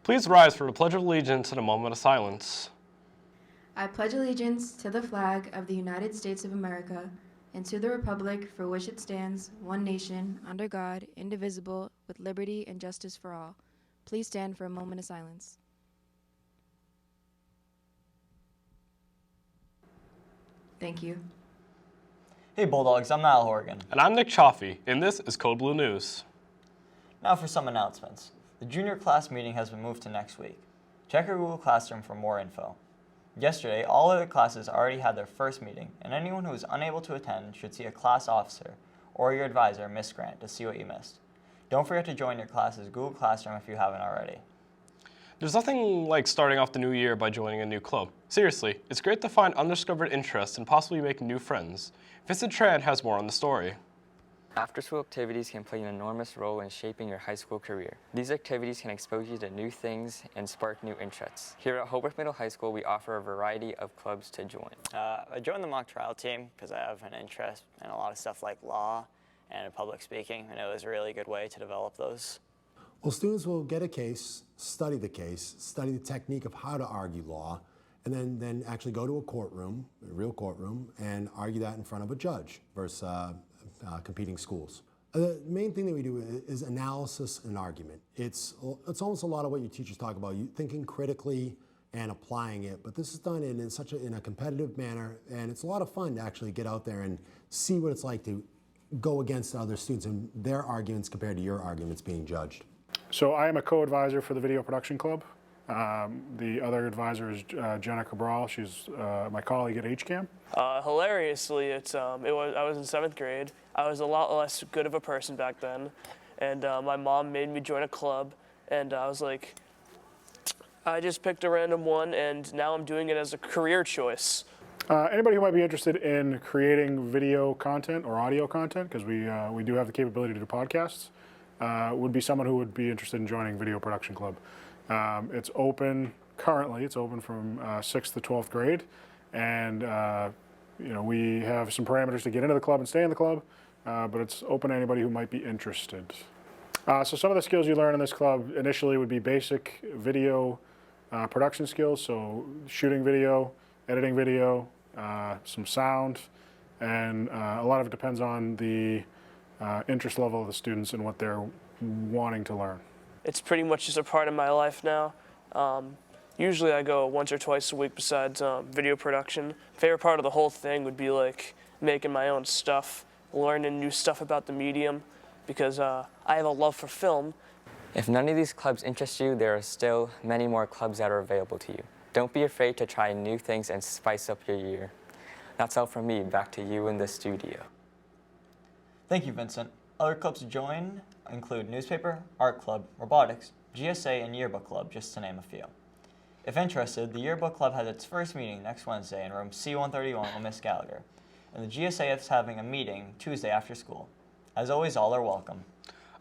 Please rise for the Pledge of Allegiance in a moment of silence. I pledge allegiance to the flag of the United States of America and to the republic for which it stands, one nation, under God, indivisible, with liberty and justice for all. Please stand for a moment of silence. Thank you. Hey Bulldogs, I'm Niall Horgan. And I'm Nick Chaffee, and this is Code Blue News. Now for some announcements. The junior class meeting has been moved to next week. Check your Google Classroom for more info. Yesterday, all other classes already had their first meeting, and anyone who was unable to attend should see a class officer or your advisor, Miss Grant, to see what you missed. Don't forget to join your class's Google Classroom if you haven't already. There's nothing like starting off the new year by joining a new club. Seriously, it's great to find undiscovered interests and possibly make new friends. Vincent Tran has more on the story. After-school activities can play an enormous role in shaping your high school career. These activities can expose you to new things and spark new interests. Here at Holbrook Middle High School, we offer a variety of clubs to join. I joined the mock trial team because I have an interest in a lot of stuff like law and public speaking, and it was a really good way to develop those. Well, students will get a case, study the technique of how to argue law, and then actually go to a courtroom, a real courtroom, and argue that in front of a judge versus competing schools. The main thing that we do is analysis and argument. It's almost a lot of what your teachers talk about, you thinking critically and applying it, but this is done in a competitive manner, and it's a lot of fun to actually get out there and see what it's like to go against other students and their arguments compared to your arguments being judged. So I am a co-advisor for the Video Production Club. The other advisor is Jenna Cabral. She's my colleague at HCAM. Hilariously, I was in 7th grade. I was a lot less good of a person back then, and my mom made me join a club, and I was like, I just picked a random one, and now I'm doing it as a career choice. Anybody who might be interested in creating video content or audio content, because we do have the capability to do podcasts, would be someone who would be interested in joining Video Production Club. It's open currently. It's open from 6th to 12th grade, and we have some parameters to get into the club and stay in the club, but it's open to anybody who might be interested. So some of the skills you learn in this club initially would be basic video production skills, so shooting video, editing video, some sound, and a lot of it depends on the interest level of the students and what they're wanting to learn. It's pretty much just a part of my life now. Usually I go once or twice a week besides video production. Favorite part of the whole thing would be like making my own stuff, learning new stuff about the medium, because I have a love for film. If none of these clubs interest you, there are still many more clubs that are available to you. Don't be afraid to try new things and spice up your year. That's all from me. Back to you in the studio. Thank you, Vincent. Other clubs to join include newspaper, art club, robotics, GSA, and yearbook club, just to name a few. If interested, the yearbook club has its first meeting next Wednesday in room C131 with Miss Gallagher, and the GSA is having a meeting Tuesday after school. As always, all are welcome.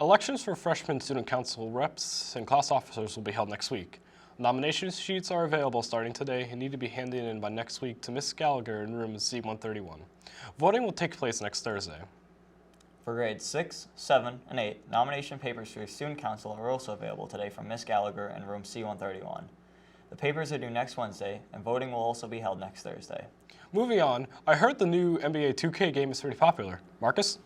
Elections for freshman student council reps and class officers will be held next week. Nomination sheets are available starting today and need to be handed in by next week to Miss Gallagher in room C131. Voting will take place next Thursday. For grades 6, 7, and 8, nomination papers for your student council are also available today from Miss Gallagher in room C131. The papers are due next Wednesday, and voting will also be held next Thursday. Moving on, I heard the new NBA 2K game is pretty popular. Marcus?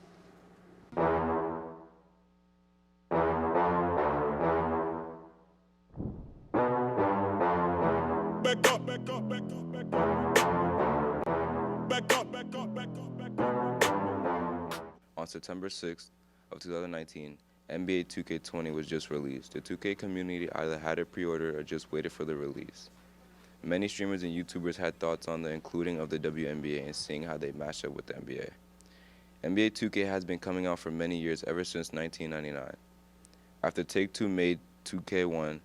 On September 6th of 2019, NBA 2K20 was just released. The 2K community either had it pre-ordered or just waited for the release. Many streamers and YouTubers had thoughts on the including of the WNBA and seeing how they matched up with the NBA. NBA 2K has been coming out for many years, ever since 1999. After Take-Two made 2K1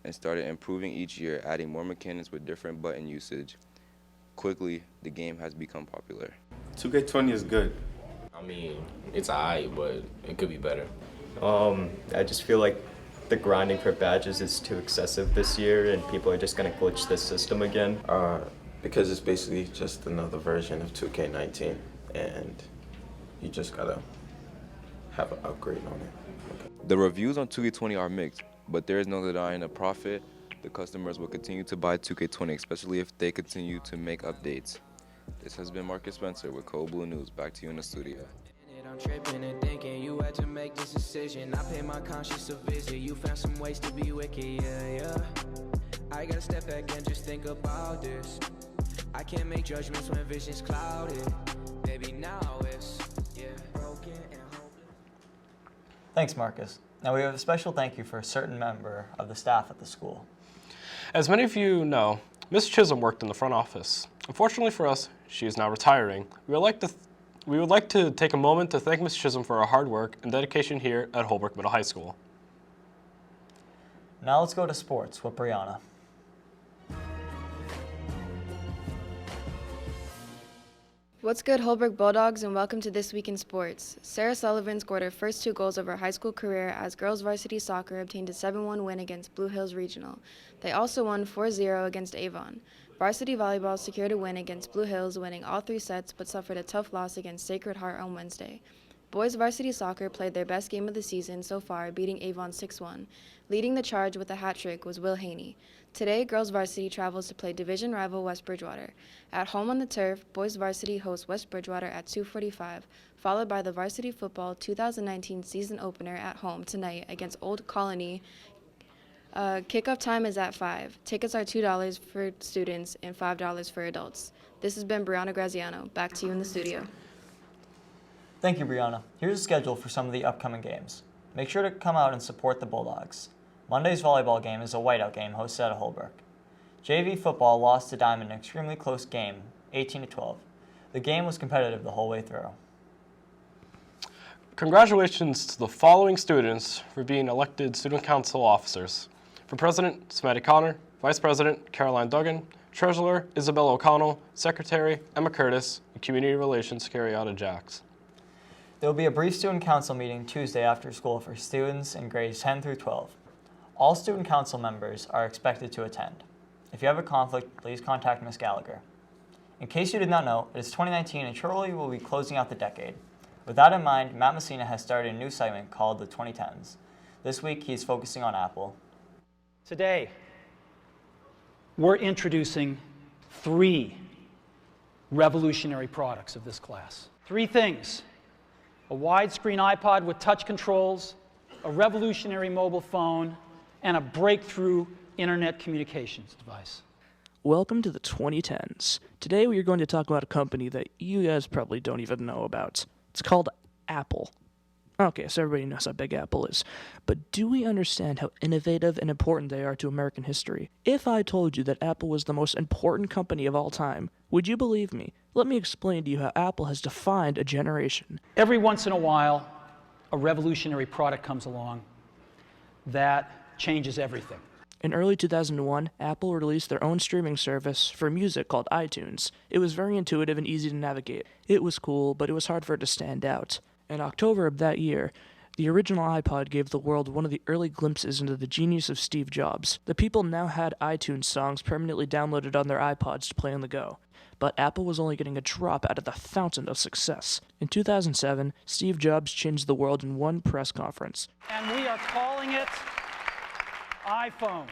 and started improving each year, adding more mechanics with different button usage, quickly the game has become popular. 2K20 is good. I mean, it's alright, but it could be better. I just feel like the grinding for badges is too excessive this year, and people are just gonna glitch the system again. Because it's basically just another version of 2K19, and you just gotta have an upgrade on it. The reviews on 2K20 are mixed. But there is no denying a profit. The customers will continue to buy 2K20, especially if they continue to make updates. This has been Marcus Spencer with Cold Blue News. Back to you in the studio. I'm tripping and thinking you had to make this decision. I paid my conscience a visit. You found some ways to be wicked, yeah. I gotta step back and just think about this. I can't make judgments when vision's clouded. Baby, now it's, broken and hopeless. Thanks, Marcus. Now we have a special thank you for a certain member of the staff at the school. As many of you know, Ms. Chisholm worked in the front office. Unfortunately for us, she is now retiring. We would like to take a moment to thank Ms. Chisholm for her hard work and dedication here at Holbrook Middle High School. Now let's go to sports with Brianna. What's good, Holbrook Bulldogs, and welcome to This Week in Sports. Sarah Sullivan scored her first 2 goals of her high school career as girls varsity soccer obtained a 7-1 win against Blue Hills Regional. They also won 4-0 against Avon. Varsity volleyball secured a win against Blue Hills, winning all 3 sets, but suffered a tough loss against Sacred Heart on Wednesday. Boys varsity soccer played their best game of the season so far, beating Avon 6-1. Leading the charge with a hat trick was Will Haney. Today, girls varsity travels to play division rival West Bridgewater. At home on the turf, boys varsity hosts West Bridgewater at 2:45, followed by the varsity football 2019 season opener at home tonight against Old Colony. Kickoff time is at 5. Tickets are $2 for students and $5 for adults. This has been Brianna Graziano. Back to you in the studio. Thank you, Brianna. Here's a schedule for some of the upcoming games. Make sure to come out and support the Bulldogs. Monday's volleyball game is a whiteout game hosted at Holbrook. JV football lost to Diamond in an extremely close game, 18-12. The game was competitive the whole way through. Congratulations to the following students for being elected student council officers. For President, Smatty Connor. Vice President, Caroline Duggan. Treasurer, Isabella O'Connell. Secretary, Emma Curtis. And Community Relations, Carriata Jacks. There will be a brief student council meeting Tuesday after school for students in grades 10 through 12. All student council members are expected to attend. If you have a conflict, please contact Ms. Gallagher. In case you did not know, it is 2019 and shortly we'll be closing out the decade. With that in mind, Matt Messina has started a new segment called the 2010s. This week, he's focusing on Apple. Today, we're introducing 3 revolutionary products of this class. 3 things: a widescreen iPod with touch controls, a revolutionary mobile phone, and a breakthrough internet communications device. Welcome to the 2010s. Today we are going to talk about a company that you guys probably don't even know about. It's called Apple. Okay, so everybody knows how big Apple is. But do we understand how innovative and important they are to American history? If I told you that Apple was the most important company of all time, would you believe me? Let me explain to you how Apple has defined a generation. Every once in a while, a revolutionary product comes along that changes everything. In early 2001, Apple released their own streaming service for music called iTunes. It was very intuitive and easy to navigate. It was cool, but it was hard for it to stand out. In October of that year, the original iPod gave the world one of the early glimpses into the genius of Steve Jobs. The people now had iTunes songs permanently downloaded on their iPods to play on the go. But Apple was only getting a drop out of the fountain of success. In 2007, Steve Jobs changed the world in one press conference. And we are calling it iPhone.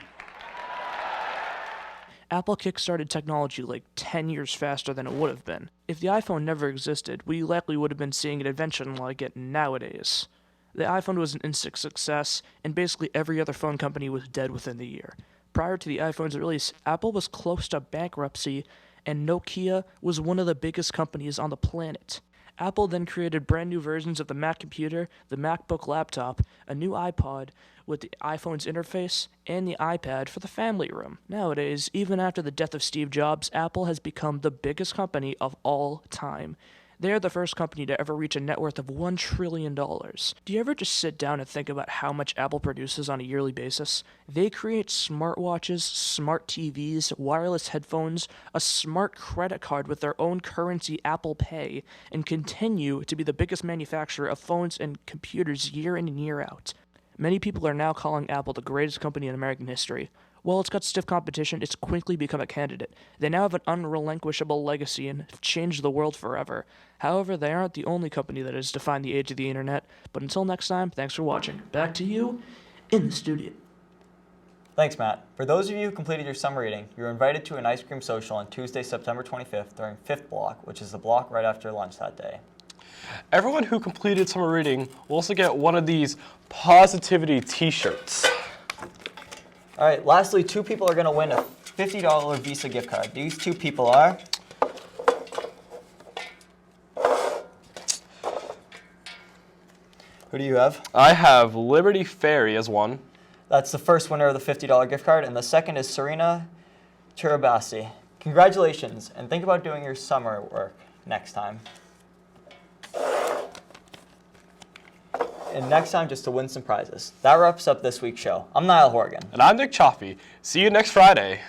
Apple kickstarted technology like 10 years faster than it would have been. If the iPhone never existed, we likely would have been seeing an invention like it nowadays. The iPhone was an instant success, and basically every other phone company was dead within the year. Prior to the iPhone's release, Apple was close to bankruptcy, and Nokia was one of the biggest companies on the planet. Apple then created brand new versions of the Mac computer, the MacBook laptop, a new iPod with the iPhone's interface, and the iPad for the family room. Nowadays, even after the death of Steve Jobs, Apple has become the biggest company of all time. They are the first company to ever reach a net worth of $1 trillion. Do you ever just sit down and think about how much Apple produces on a yearly basis? They create smartwatches, smart TVs, wireless headphones, a smart credit card with their own currency, Apple Pay, and continue to be the biggest manufacturer of phones and computers year in and year out. Many people are now calling Apple the greatest company in American history. While it's got stiff competition, it's quickly become a candidate. They now have an unrelinquishable legacy and have changed the world forever. However, they aren't the only company that has defined the age of the internet. But until next time, thanks for watching. Back to you in the studio. Thanks, Matt. For those of you who completed your summer reading, you're invited to an ice cream social on Tuesday, September 25th during 5th block, which is the block right after lunch that day. Everyone who completed summer reading will also get one of these positivity t-shirts. All right, lastly, 2 people are going to win a $50 Visa gift card. These 2 people are... Who do you have? I have Liberty Ferry as one. That's the first winner of the $50 gift card, and the second is Serena Chirabasi. Congratulations, and think about doing your summer work next time. And next time, just to win some prizes. That wraps up this week's show. I'm Niall Horgan. And I'm Nick Chaffee. See you next Friday.